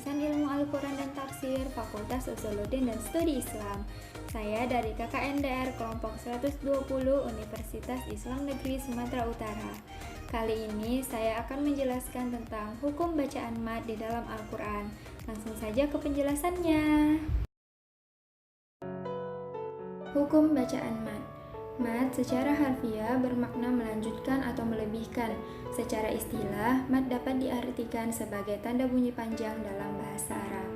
jurusan Ilmu Al-Quran dan Tafsir, Fakultas Usuluddin dan Studi Islam. Saya dari KKNDR kelompok 120 Universitas Islam Negeri Sumatera Utara. Kali ini saya akan menjelaskan tentang hukum bacaan mad di dalam Al-Quran. Langsung saja ke penjelasannya. Hukum bacaan mad. Mad secara harfiah bermakna melanjutkan atau melebihkan. Secara istilah, mad dapat diartikan sebagai tanda bunyi panjang dalam bahasa Arab.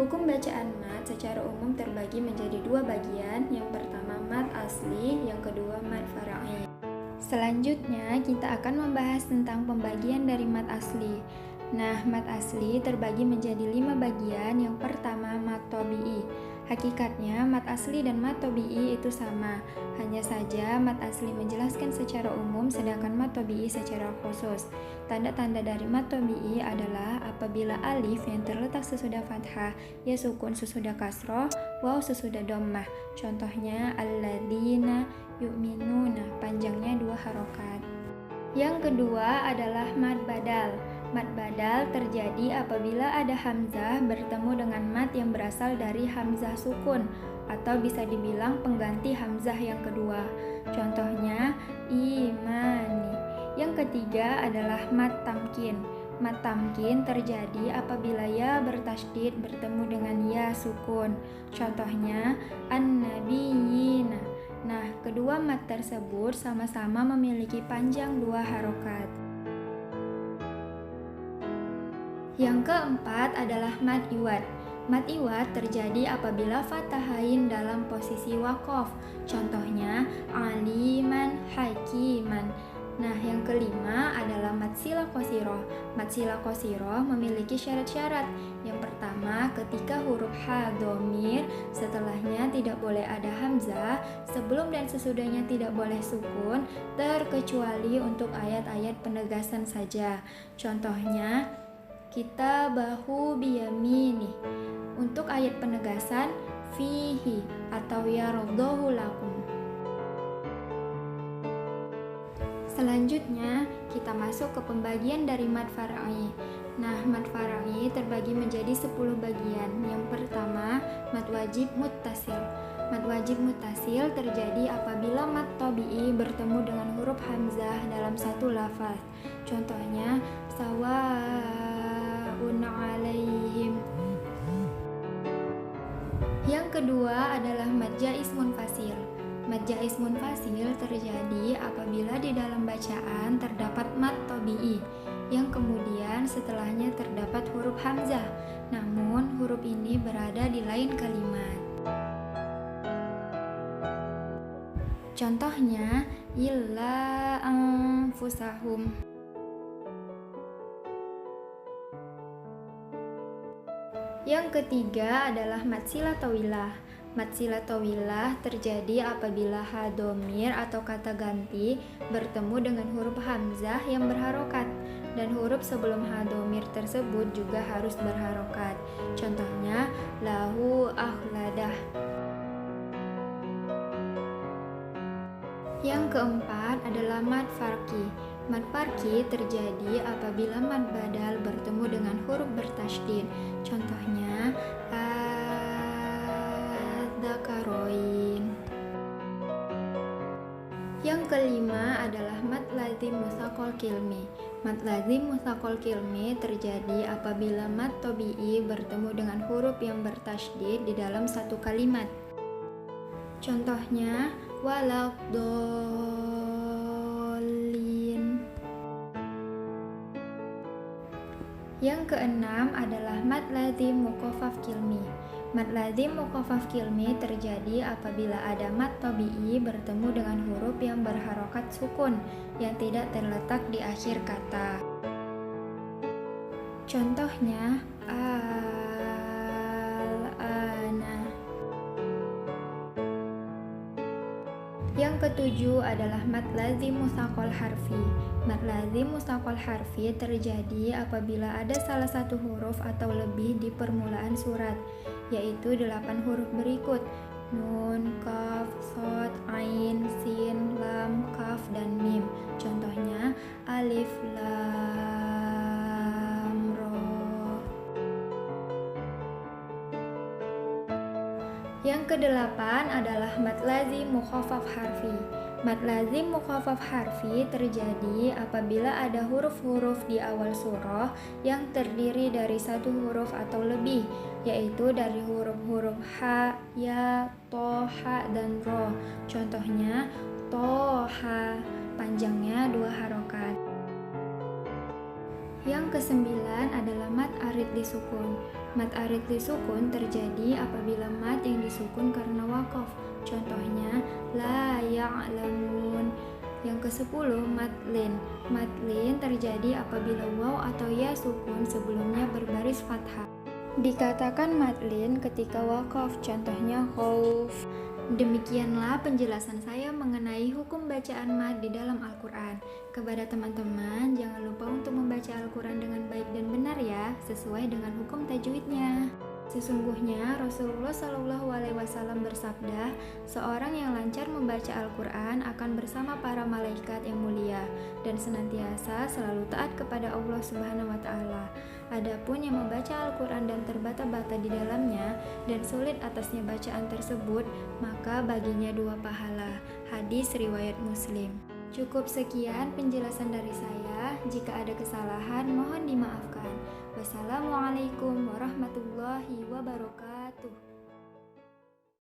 Hukum bacaan mad secara umum terbagi menjadi dua bagian. Yang pertama mad asli, yang kedua mad fara'i. Selanjutnya kita akan membahas tentang pembagian dari mad asli. Nah, mad asli terbagi menjadi 5 bagian. Yang pertama mad tabi'i. Hakikatnya, mad asli dan mad tabi'i itu sama. Hanya saja, mad asli menjelaskan secara umum, sedangkan mad tabi'i secara khusus. Tanda-tanda dari mad tabi'i adalah apabila alif yang terletak sesudah fathah, ya sukun sesudah kasroh, waw sesudah dhammah. Contohnya, alladzina yu'minuna, panjangnya 2 harokat. Yang kedua adalah mad badal. Mad badal terjadi apabila ada hamzah bertemu dengan mad yang berasal dari hamzah sukun atau bisa dibilang pengganti hamzah yang kedua. Contohnya imani. Yang ketiga adalah mad tamkin. Mad tamkin terjadi apabila ya bertasydid bertemu dengan ya sukun. Contohnya an-nabiyina. Nah, kedua mad tersebut sama-sama memiliki panjang 2 harokat. Yang keempat adalah mad iwad. Mad iwad terjadi apabila fathahain dalam posisi wakof. Contohnya aliman hakiman. Nah, yang kelima adalah mad sila qasirah. Mad sila qasirah memiliki syarat-syarat. Yang pertama, ketika huruf ha dhamir, setelahnya tidak boleh ada hamzah, sebelum dan sesudahnya tidak boleh sukun, terkecuali untuk ayat-ayat penegasan saja. Contohnya kitabahu biyamini. Untuk ayat penegasan fihi atau yaradhahu lakum. Selanjutnya kita masuk ke pembagian dari mad fara'i. Nah, mad fara'i terbagi menjadi 10 bagian. Yang pertama, mad wajib muttasil. Mad wajib muttasil terjadi apabila mad tabi'i bertemu dengan huruf hamzah dalam satu lafaz. Contohnya sawa'un 'alaihim. Yang kedua adalah mad jaiz munfasil. Mad jaiz munfasil terjadi apabila di dalam bacaan terdapat mad tabi'i yang kemudian setelahnya terdapat huruf hamzah, namun huruf ini berada di lain kalimat. Contohnya illa anfusahum. Yang ketiga adalah mad sila tawilah. Mad sila tawilah terjadi apabila ha dhamir atau kata ganti bertemu dengan huruf hamzah yang berharokat, dan huruf sebelum ha dhamir tersebut juga harus berharokat. Contohnya lahu akhladah. Yang keempat adalah mad farqi. Mad farqi terjadi apabila mad badal bertemu dengan huruf bertasydid. Contohnya adzakaroin. Yang kelima adalah mad lazim mutsaqal kilmi. Mad lazim mutsaqal kilmi terjadi apabila mad tabi'i bertemu dengan huruf yang bertasydid di dalam satu kalimat. Contohnya waladhdallin. Yang keenam adalah mad lazim muqaffaf kilmi. Mad lazim muqaffaf kilmi terjadi apabila ada mad tabi'i bertemu dengan huruf yang berharokat sukun yang tidak terletak di akhir kata. Contohnya al-ana. Yang ketujuh adalah mad lazim mutsaqal harfi. Mad lazim mutsaqal harfi terjadi apabila ada salah satu huruf atau lebih di permulaan surat, yaitu 8 huruf berikut: nun, kaf, shad, ain, sin, lam, kaf, dan mim. Contohnya alif, lam, ro. Yang kedelapan adalah mad lazim mukhaffaf harfi. Mad lazim mukhaffaf harfi terjadi apabila ada huruf-huruf di awal surah yang terdiri dari satu huruf atau lebih, yaitu dari huruf-huruf ha, ya, to, ha, dan ro. Contohnya, toha, panjangnya 2 harokat. Yang kesembilan adalah mad arid disukun. Mad arid disukun terjadi apabila mad yang disukun karena waqaf. Contohnya, la ya'lamun. Yang kesepuluh mad lin. Mad lin terjadi apabila waw atau ya sukun sebelumnya berbaris fathah. Dikatakan mad lin ketika waqaf, contohnya khauf. Demikianlah penjelasan saya mengenai hukum bacaan mad di dalam Al-Quran. Kepada teman-teman, jangan lupa untuk membaca Al-Quran dengan baik dan benar ya, sesuai dengan hukum tajwidnya. Sesungguhnya Rasulullah SAW bersabda, seorang yang lancar membaca Al-Quran akan bersama para malaikat yang mulia dan senantiasa selalu taat kepada Allah Subhanahu wa Ta'ala. Adapun yang membaca Al-Quran dan terbata-bata di dalamnya dan sulit atasnya bacaan tersebut, maka baginya 2 pahala. Hadis riwayat Muslim. Cukup sekian penjelasan dari saya. Jika ada kesalahan, mohon dimaafkan. Wassalamualaikum warahmatullahi wabarakatuh.